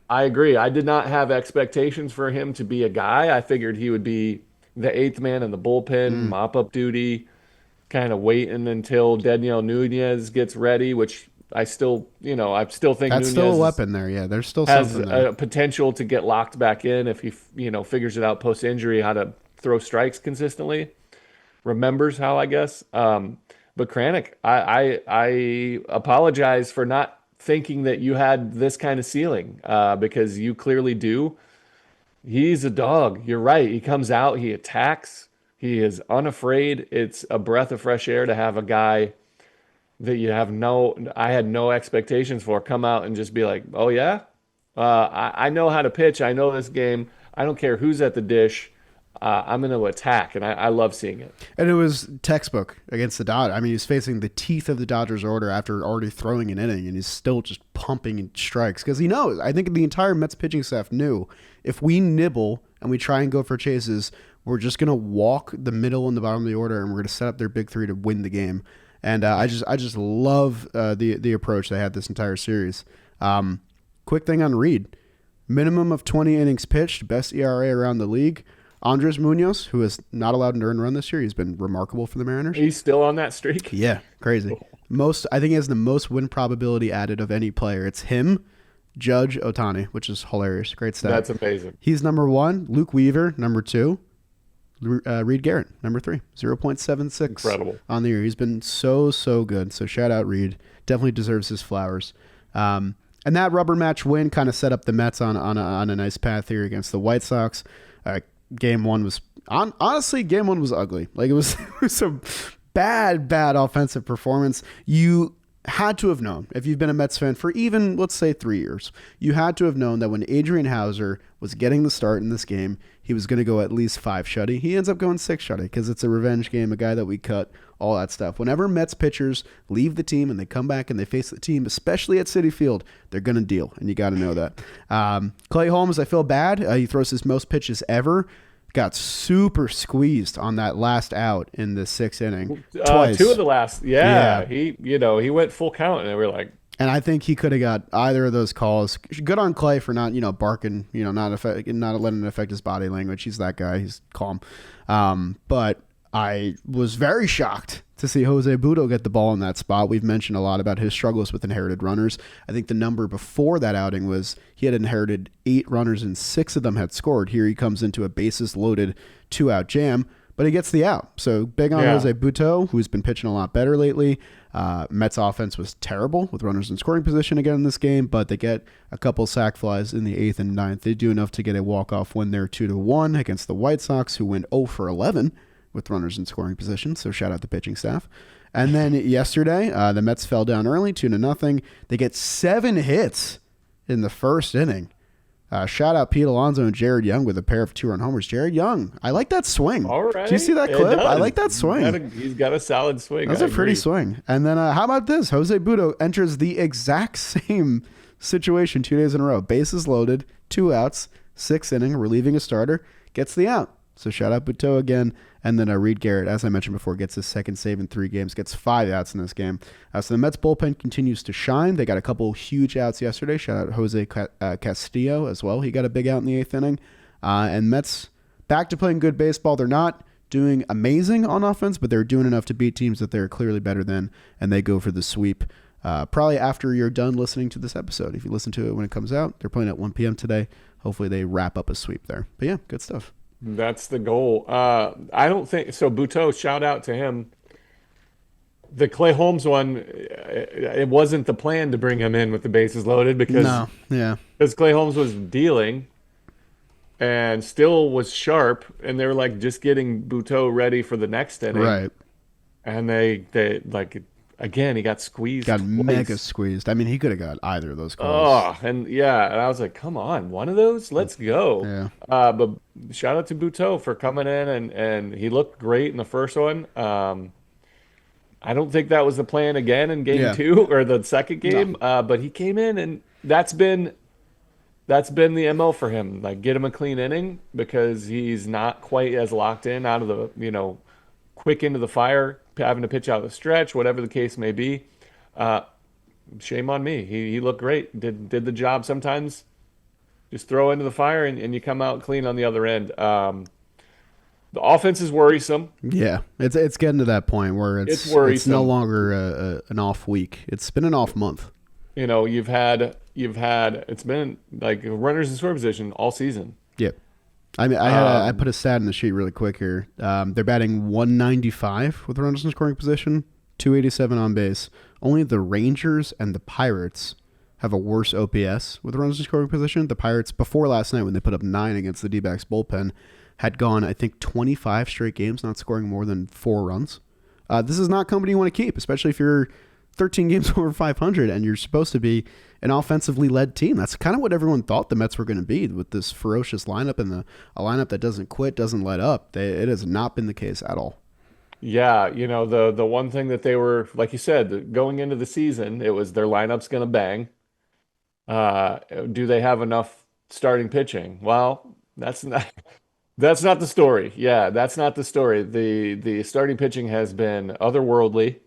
I agree. I did not have expectations for him to be a guy. I figured he would be the 8th man in the bullpen, mop-up duty, kind of waiting until Daniel Nunez gets ready, which I still think that's Nunez still a weapon there. Yeah, there's still has something there. a potential to get locked back in if he, figures it out post-injury how to throw strikes consistently. Remembers how, I guess. But Kranick, I apologize for not thinking that you had this kind of ceiling, because you clearly do. He's a dog. You're right. He comes out, he attacks, he is unafraid. It's a breath of fresh air to have a guy that I had no expectations for come out and just be like, oh yeah, I know how to pitch. I know this game. I don't care who's at the dish. I'm going to attack, and I love seeing it. And it was textbook against the Dodgers. I mean, he's facing the teeth of the Dodgers order after already throwing an inning, and he's still just pumping in strikes because he knows. I think the entire Mets pitching staff knew if we nibble and we try and go for chases, we're just going to walk the middle and the bottom of the order, and we're going to set up their big 3 to win the game. And I just love the approach they had this entire series. Quick thing on Reed. Minimum of 20 innings pitched, best ERA around the league. Andres Munoz, who is not allowed an earned run this year, he's been remarkable for the Mariners. He's still on that streak. Yeah, crazy. I think he has the most win probability added of any player. It's him, Judge, Ohtani, which is hilarious. Great stat. That's amazing. He's number 1. Luke Weaver, number 2. Reed Garrett, number 3. 0.76 Incredible. on the year. He's been so good. So shout out Reed. Definitely deserves his flowers. And that rubber match win kind of set up the Mets on a nice path here against the White Sox. Game 1 was honestly, game 1 was ugly. Like it was, it was a bad offensive performance. You had to have known, if you've been a Mets fan for even, let's say, 3 years, you had to have known that when Adrian Hauser was getting the start in this game, he was going to go at least 5 shutty. He ends up going 6 shutty because it's a revenge game, a guy that we cut, all that stuff. Whenever Mets pitchers leave the team and they come back and they face the team, especially at Citi Field, they're going to deal, and you got to know that. Clay Holmes, I feel bad. He throws his most pitches ever. Got super squeezed on that last out in the 6th inning. Twice. 2 of the last. Yeah. He went full count, and we were like, and I think he could have got either of those calls. Good on Clay for not, barking, not letting it affect his body language. He's that guy. He's calm. But I was very shocked to see Jose Butto get the ball in that spot. We've mentioned a lot about his struggles with inherited runners. I think the number before that outing was he had inherited 8 runners and 6 of them had scored. Here he comes into a bases loaded 2-out jam, but he gets the out. So big on Jose Butto, who's been pitching a lot better lately. Mets offense was terrible with runners in scoring position again in this game, but they get a couple sac flies in the 8th and 9th. They do enough to get a walk-off win there 2-1 against the White Sox, who went 0 for 11 with runners in scoring position. So shout out the pitching staff. And then yesterday, the Mets fell down early, 2-0. They get 7 hits in the first inning. Shout out Pete Alonso and Jared Young with a pair of 2-run homers. Jared Young, I like that swing. all right. Do you see that clip? I like that swing. He's got a solid swing. That's a pretty swing. And then how about this? Jose Butto enters the exact same situation 2 days in a row. Bases loaded, 2 outs, 6th inning, relieving a starter, gets the out. So shout out Butto again. And then Reed Garrett, as I mentioned before, gets his 2nd save in 3 games, gets 5 outs in this game. So the Mets bullpen continues to shine. They got a couple huge outs yesterday. Shout out Jose Castillo as well. He got a big out in the 8th inning. And Mets back to playing good baseball. They're not doing amazing on offense, but they're doing enough to beat teams that they're clearly better than, and they go for the sweep. Probably after you're done listening to this episode. If you listen to it when it comes out, they're playing at 1 p.m. today. Hopefully they wrap up a sweep there. But yeah, good stuff. That's the goal. I don't think so. Butto, shout out to him. The Clay Holmes one, it wasn't the plan to bring him in with the bases loaded because Clay Holmes was dealing and still was sharp, and they were like just getting Butto ready for the next inning. Right. And they like again, he got squeezed. Got twice. mega squeezed. I mean, he could have got either of those Oh, calls. and I was like, come on, one of those? Let's go. Yeah. But shout out to Butto for coming in, and he looked great in the first one. I don't think that was the plan again in game 2 or the second game, but he came in, and that's been the MO for him. Like, get him a clean inning because he's not quite as locked in out of the, quick into the fire, having to pitch out the stretch, whatever the case may be. Shame on me. He looked great. Did the job sometimes. Just throw into the fire and you come out clean on the other end. The offense is worrisome. Yeah, it's getting to that point where it's worrisome. It's no longer an off week. It's been an off month. You've had it's been like runners in scoring position all season. Yep. I mean, I put a stat in the sheet really quick here. They're batting 195 with runners in scoring position, 287 on base. Only the Rangers and the Pirates have a worse OPS with runners in scoring position. The Pirates, before last night when they put up 9 against the D-backs bullpen, had gone, I think, 25 straight games not scoring more than 4 runs. This is not company you want to keep, especially if you're 13 games over 500 and you're supposed to be an offensively led team. That's kind of what everyone thought the Mets were going to be with this ferocious lineup and a lineup that doesn't quit, doesn't let up. It has not been the case at all. Yeah, the one thing that they were, like you said, going into the season, it was their lineup's going to bang. Do they have enough starting pitching? Well, that's not the story. Yeah, that's not the story. The starting pitching has been otherworldly.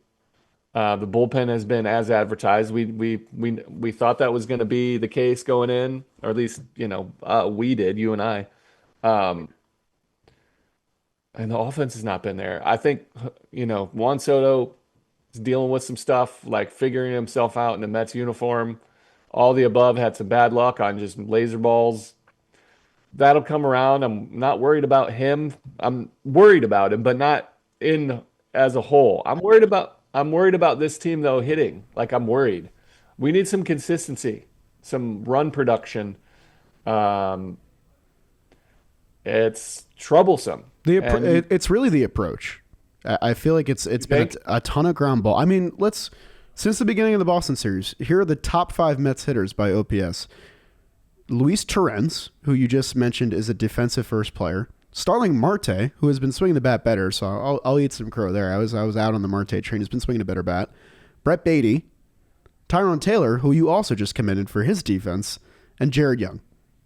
The bullpen has been as advertised. We thought that was going to be the case going in, or at least we did, you and I. and the offense has not been there. I think, Juan Soto is dealing with some stuff, like figuring himself out in the Mets uniform. All the above, had some bad luck on just laser balls. That'll come around. I'm not worried about him. I'm worried about him, but not in as a whole. I'm worried about this team though hitting. Like I'm worried. We need some consistency, some run production. Um, it's troublesome. And It's really the approach. I feel like it's been think a ton of ground ball. I mean, since the beginning of the Boston series, here are the top 5 Mets hitters by OPS. Luis Torrens, who you just mentioned is a defensive first player. Starling Marte, who has been swinging the bat better, so I'll eat some crow there. I was out on the Marte train. He's been swinging a better bat. Brett Beatty, Tyrone Taylor, who you also just commended for his defense, and Jared Young.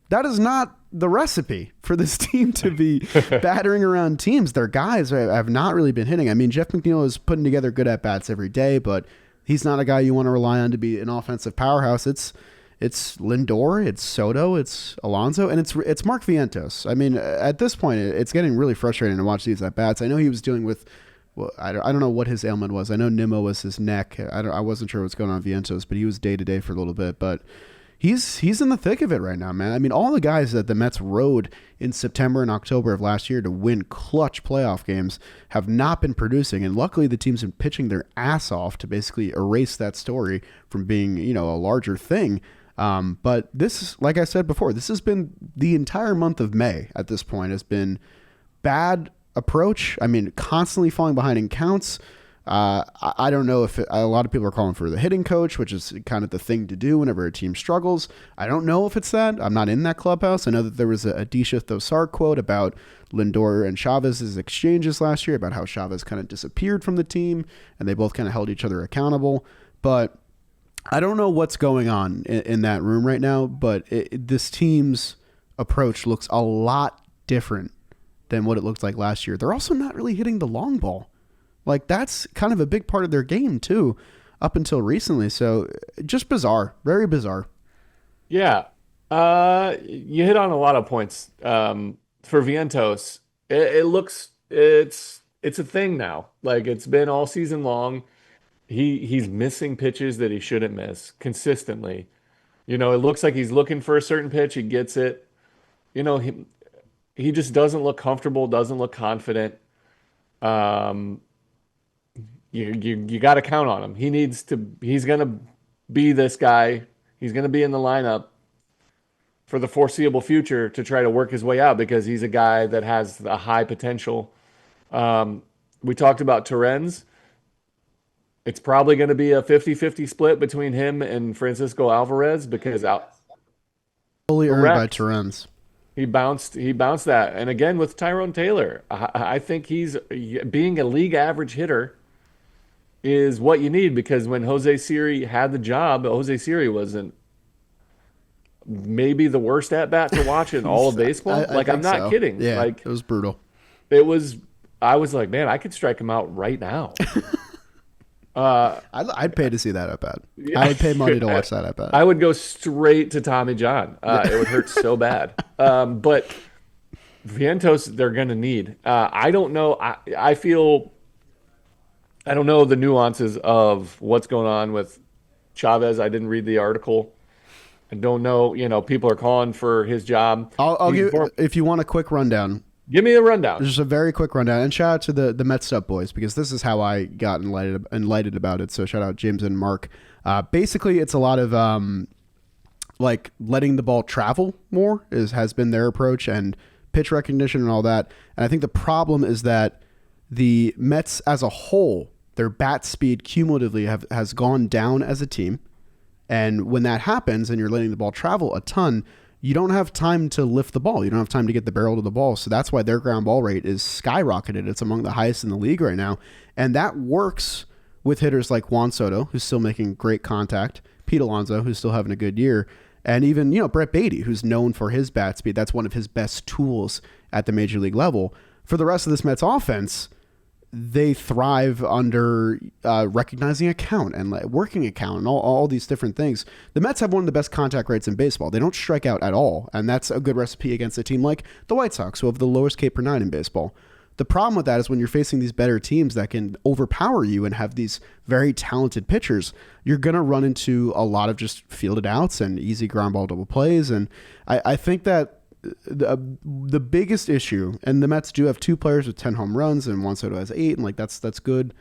That is not the recipe for this team to be battering around teams. Their guys have not really been hitting. I mean, Jeff McNeil is putting together good at-bats every day, but he's not a guy you want to rely on to be an offensive powerhouse. It's Lindor, it's Soto, it's Alonso, and it's Mark Vientos. I mean, at this point, it's getting really frustrating to watch these at-bats. I know he was dealing with, well, I don't know what his ailment was. I know Nimmo was his neck. I wasn't sure what's going on with Vientos, but he was day-to-day for a little bit. But he's in the thick of it right now, man. I mean, all the guys that the Mets rode in September and October of last year to win clutch playoff games have not been producing, and luckily the team's been pitching their ass off to basically erase that story from being, a larger thing. But this, like I said before, this has been the entire month of May at this point has been bad approach. I mean, constantly falling behind in counts. I don't know if a lot of people are calling for the hitting coach, which is kind of the thing to do whenever a team struggles. I don't know if it's that. I'm not in that clubhouse. I know that there was a Disha Thosar quote about Lindor and Chavez's exchanges last year about how Chavez kind of disappeared from the team and they both kind of held each other accountable. But I don't know what's going on in that room right now, but this team's approach looks a lot different than what it looked like last year. They're also not really hitting the long ball. Like, that's kind of a big part of their game, too, up until recently. So, just bizarre. Very bizarre. Yeah. You hit on a lot of points. For Vientos, it's a thing now. Like, it's been all season long. He's missing pitches that he shouldn't miss consistently. It looks like he's looking for a certain pitch. He gets it. He just doesn't look comfortable, doesn't look confident. You got to count on him. He's going to be this guy. He's going to be in the lineup for the foreseeable future to try to work his way out because he's a guy that has a high potential. We talked about Torrens. It's probably going to be a 50-50 split between him and Francisco Alvarez because Fully earned by correct. Torrens. He bounced that. And again with Tyrone Taylor, I think he's being a league average hitter is what you need because when Jose Siri had the job, Jose Siri wasn't maybe the worst at bat to watch in all of baseball. I I'm think not so. kidding. Yeah, Like it was brutal. I was like, man, I could strike him out right now. I'd pay to see that at bat. I would pay money to watch that at bat. I would go straight to Tommy John. It would hurt so bad. But Vientos, they're going to need. I don't know. I don't know the nuances of what's going on with Chavez. I didn't read the article. I don't know. People are calling for his job. I'll give if you want a quick rundown. Give me a rundown. Just a very quick rundown, and shout out to the Mets Up boys because this is how I got enlightened about it. So shout out James and Mark. Basically, it's a lot of like letting the ball travel more has been their approach and pitch recognition and all that. And I think the problem is that the Mets as a whole, their bat speed cumulatively has gone down as a team. And when that happens and you're letting the ball travel a ton, you don't have time to lift the ball. You don't have time to get the barrel to the ball. So that's why their ground ball rate is skyrocketed. It's among the highest in the league right now. And that works with hitters like Juan Soto, who's still making great contact, Pete Alonso, who's still having a good year, and even, Brett Beatty, who's known for his bat speed. That's one of his best tools at the major league level. For the rest of this Mets offense, they thrive under recognizing a count and working a count and all these different things. The Mets have one of the best contact rates in baseball. They don't strike out at all, and that's a good recipe against a team like the White Sox, who have the lowest K per nine in baseball. The problem with that is when you're facing these better teams that can overpower you and have these very talented pitchers, you're going to run into a lot of just fielded outs and easy ground ball double plays. And I think that the biggest issue, and the Mets do have 2 players with 10 home runs and Juan Soto has 8, and like that's good.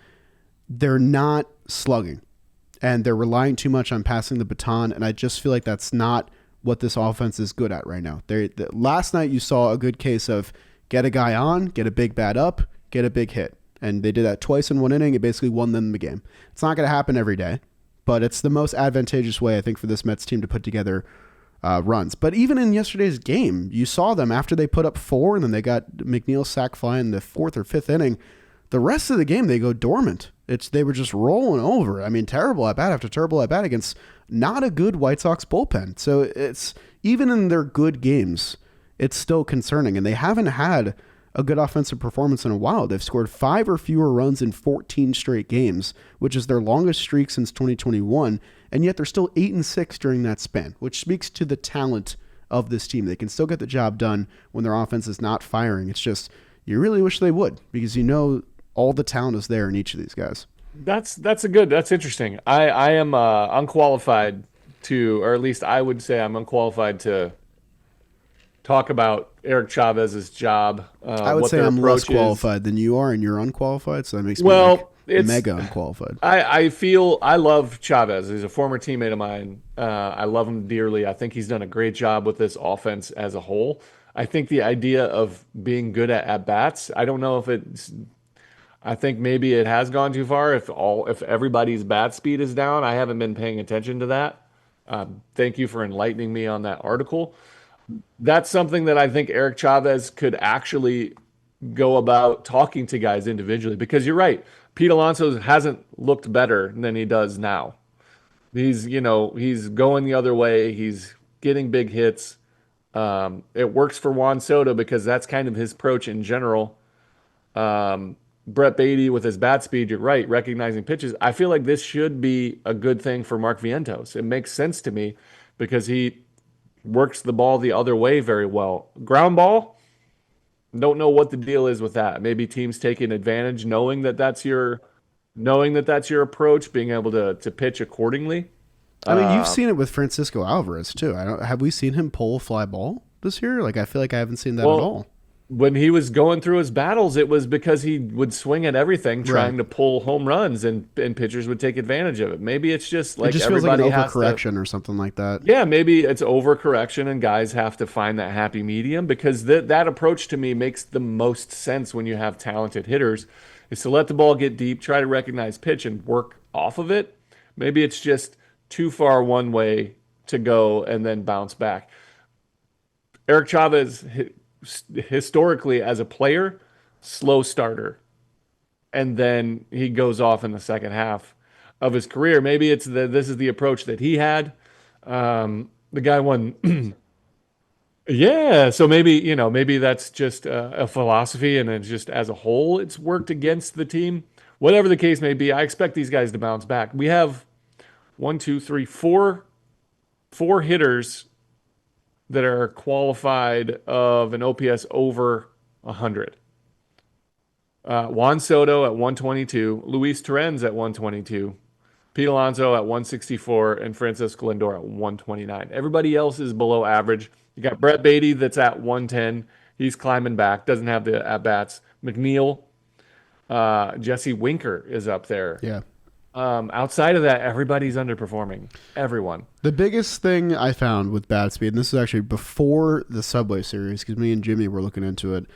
They're not slugging, and they're relying too much on passing the baton. And I just feel like that's not what this offense is good at right now. Last night you saw a good case of get a guy on, get a big bat up, get a big hit. And they did that twice in 1 inning. It basically won them the game. It's not going to happen every day, but it's the most advantageous way, I think, for this Mets team to put together runs. But even in yesterday's game, you saw them after they put up 4 and then they got McNeil's sac fly in the 4th or 5th inning. The rest of the game, they go dormant. They were just rolling over. I mean, terrible at bat after terrible at bat against not a good White Sox bullpen. So it's even in their good games, it's still concerning. And they haven't had a good offensive performance in a while. They've scored 5 or fewer runs in 14 straight games, which is their longest streak since 2021. And yet they're still 8-6 during that span, which speaks to the talent of this team. They can still get the job done when their offense is not firing. It's just, you really wish they would, because you know all the talent is there in each of these guys. That's interesting. I am unqualified to, or at least I would say I'm unqualified to talk about Eric Chavez's job. I would say I'm less qualified than you are, and you're unqualified, so that makes me it's mega unqualified. I feel I love Chavez. He's a former teammate of mine. I love him dearly. I think he's done a great job with this offense as a whole. I think the idea of being good at bats, I don't know if it's. I think maybe it has gone too far. If everybody's bat speed is down, I haven't been paying attention to that. Thank you for enlightening me on that article. That's something that I think Eric Chavez could actually go about talking to guys individually, because you're right. Pete Alonso hasn't looked better than he does now. He's going the other way. He's getting big hits. It works for Juan Soto because that's kind of his approach in general. Brett Beatty with his bat speed, you're right, recognizing pitches. I feel like this should be a good thing for Mark Vientos. It makes sense to me because he works the ball the other way very well. Ground ball, don't know what the deal is with that. Maybe teams taking advantage, knowing that that's your approach, being able to pitch accordingly. I mean, you've seen it with Francisco Alvarez too. Have we seen him pull a fly ball this year? Like, I feel like I haven't seen that at all. When he was going through his battles, it was because he would swing at everything, trying to pull home runs, and pitchers would take advantage of it. Maybe it's just like it just everybody feels like an has overcorrection or something like that. Yeah, maybe it's overcorrection, and guys have to find that happy medium, because that approach to me makes the most sense when you have talented hitters, is to let the ball get deep, try to recognize pitch, and work off of it. Maybe it's just too far one way to go and then bounce back. Eric Chavez, historically as a player, slow starter, and then he goes off in the second half of his career. Maybe it's this is the approach that he had. The guy won. Yeah, so maybe that's just a philosophy, and it's just as a whole it's worked against the team. Whatever the case may be, I expect these guys to bounce back. We have 4 hitters that are qualified of an OPS over 100. Juan Soto at 122, Luis Torrens at 122, Pete Alonso at 164, and Francisco Lindor at 129. Everybody else is below average. You got Brett Beatty that's at 110. He's climbing back, doesn't have the at-bats. McNeil, Jesse Winker is up there. Yeah. Outside of that, everybody's underperforming. Everyone. The biggest thing I found with bat speed, and this is actually before the Subway Series, because me and Jimmy were looking into it.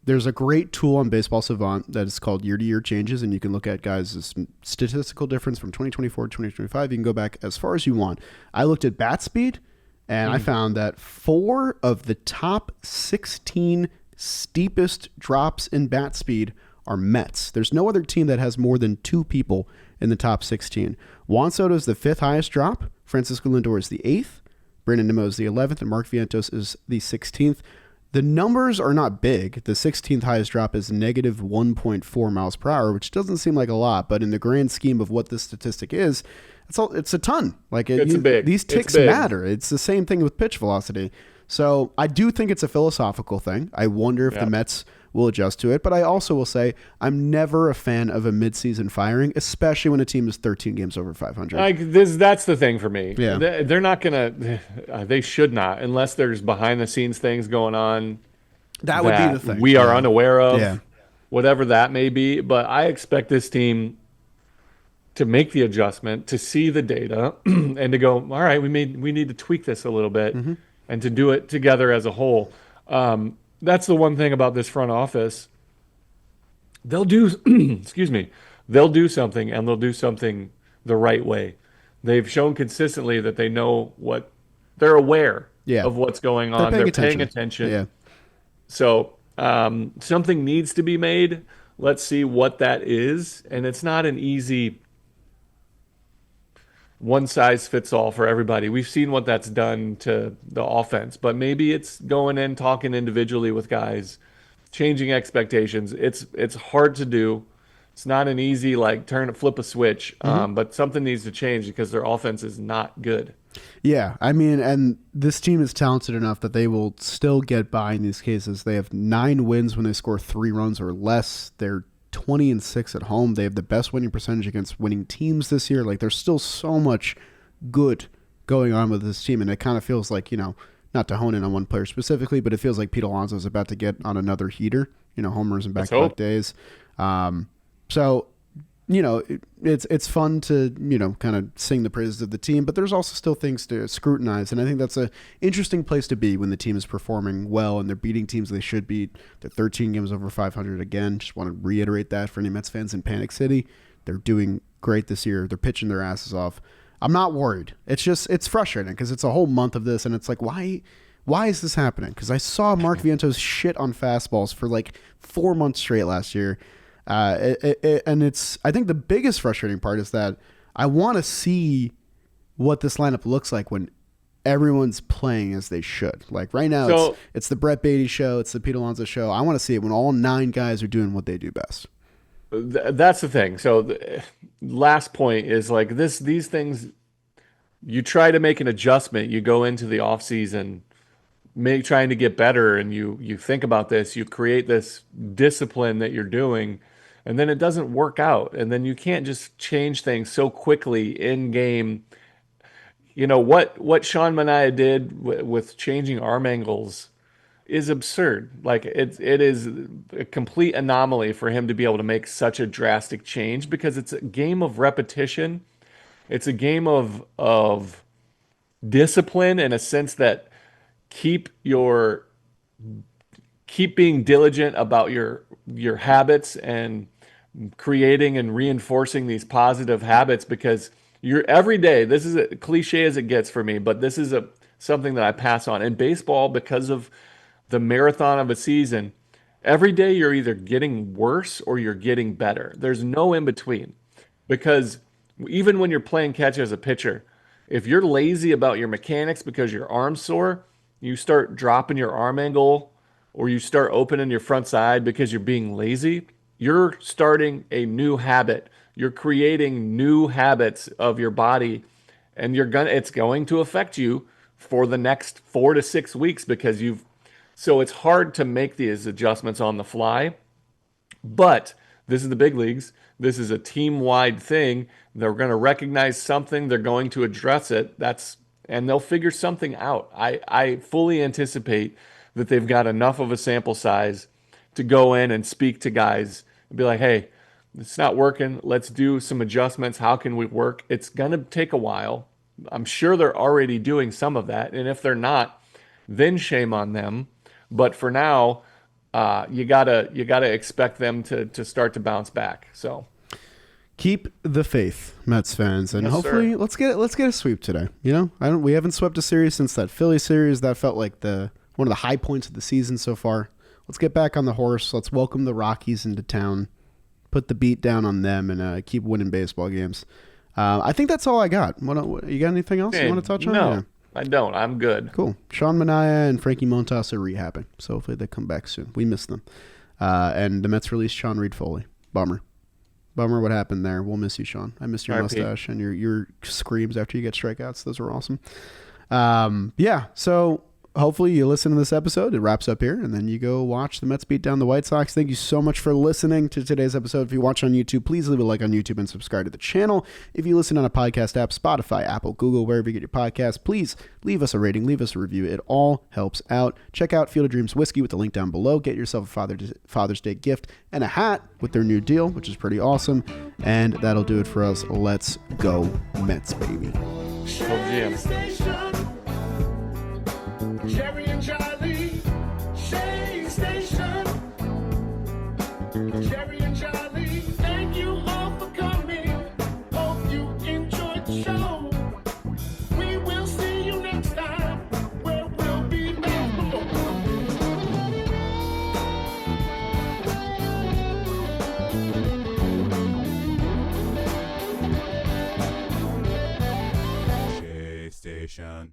There's a great tool on Baseball Savant that is called year-to-year changes, and you can look at guys' statistical difference from 2024 to 2025. You can go back as far as you want. I looked at bat speed, and I found that 4 of the top 16 steepest drops in bat speed are Mets. There's no other team that has more than 2 people in the top 16. Juan Soto is the 5th highest drop. Francisco Lindor is the 8th. Brandon Nimmo is the 11th. And Mark Vientos is the 16th. The numbers are not big. The 16th highest drop is negative 1.4 miles per hour, which doesn't seem like a lot, but in the grand scheme of what this statistic is, it's a ton. Like these ticks matter. It's the same thing with pitch velocity. So I do think it's a philosophical thing. I wonder if the Mets will adjust to it. But I also will say I'm never a fan of a midseason firing, especially when a team is 13 games over 500. That's the thing for me. Yeah. They're not gonna. They should not, unless there's behind the scenes things going on That would be the thing. we are Yeah. unaware of. Yeah. Whatever that may be. But I expect this team to make the adjustment, to see the data, and to go, all right, we need to tweak this a little bit, and to do it together as a whole. That's the one thing about this front office. They'll do, excuse me, they'll do something, and they'll do something the right way. They've shown consistently that they know they're aware Yeah. of what's going on. They're paying attention. Yeah. So something needs to be made. Let's see what that is. And it's not an easy one size fits all for everybody. We've seen what that's done to the offense, but maybe it's going in, talking individually with guys, changing expectations. It's hard to do. It's not an easy flip a switch, but something needs to change because their offense is not good. Yeah, I mean, and this team is talented enough that they will still get by in these cases. They have 9 wins when they score 3 runs or less. They're 20-6 at home. They have the best winning percentage against winning teams this year. Like, there's still so much good going on with this team, and it kind of feels like, not to hone in on one player specifically, but it feels like Pete Alonso is about to get on another heater, homers and back-to-back days. So, it's fun to, kind of sing the praises of the team, but there's also still things to scrutinize. And I think that's an interesting place to be when the team is performing well and they're beating teams they should beat. They're 13 games over 500 again. Just want to reiterate that for any Mets fans in Panic City. They're doing great this year. They're pitching their asses off. I'm not worried. It's frustrating because it's a whole month of this and it's like, why is this happening? Because I saw Mark Vientos shit on fastballs for 4 months straight last year. And I think the biggest frustrating part is that I want to see what this lineup looks like when everyone's playing as they should. Like right now, it's the Brett Beatty show. It's the Pete Alonso show. I want to see it when all 9 guys are doing what they do best. That's the thing. So the last point is these things, you try to make an adjustment. You go into the off season, trying to get better, and you think about this, you create this discipline that you're doing, and then it doesn't work out, and then you can't just change things so quickly in game. What Sean Manaea did with changing arm angles is absurd. It is a complete anomaly for him to be able to make such a drastic change because it's a game of repetition. It's a game of discipline in a sense that keep being diligent about your habits and creating and reinforcing these positive habits because you're every day. This is a cliche as it gets for me, but this is something that I pass on in baseball because of the marathon of a season. Every day you're either getting worse or you're getting better. There's no in between because even when you're playing catch as a pitcher, if you're lazy about your mechanics because your arm's sore, you start dropping your arm angle or you start opening your front side because you're being lazy, you're starting a new habit. You're creating new habits of your body and it's going to affect you for the next 4 to 6 weeks because so it's hard to make these adjustments on the fly. But this is the big leagues. This is a team-wide thing. They're going to recognize something. They're going to address it. And they'll figure something out. I fully anticipate that they've got enough of a sample size to go in and speak to guys and be like, hey, it's not working. Let's do some adjustments. How can we work? It's going to take a while. I'm sure they're already doing some of that. And if they're not, then shame on them. But for now, you gotta expect them to start to bounce back. So keep the faith, Mets fans, and Yes, hopefully sir. let's get a sweep today. We haven't swept a series since that Philly series. That felt like one of the high points of the season so far. Let's get back on the horse. Let's welcome the Rockies into town, put the beat down on them, and keep winning baseball games. I think that's all I got. You got anything else you want to touch on? No, Yeah. I don't. I'm good. Cool. Sean Manaea and Frankie Montas are rehabbing, so hopefully they come back soon. We miss them. And the Mets released Sean Reed-Foley. Bummer what happened there. We'll miss you, Sean. I missed your R.I.P. mustache and your screams after you get strikeouts. Those were awesome. Yeah, so hopefully you listen to this episode. It wraps up here, and then you go watch the Mets beat down the White Sox. Thank you so much for listening to today's episode. If you watch on YouTube, please leave a like on YouTube and subscribe to the channel. If you listen on a podcast app, Spotify, Apple, Google, wherever you get your podcasts, please leave us a rating, leave us a review. It all helps out. Check out Field of Dreams Whiskey with the link down below. Get yourself a Father's Day gift and a hat with their new deal, which is pretty awesome. And that'll do it for us. Let's go Mets, baby. Jim. Jerry and Charlie, Shea Station. Jerry and Charlie, thank you all for coming. Hope you enjoyed the show. We will see you next time, where we'll be back. Shea Station.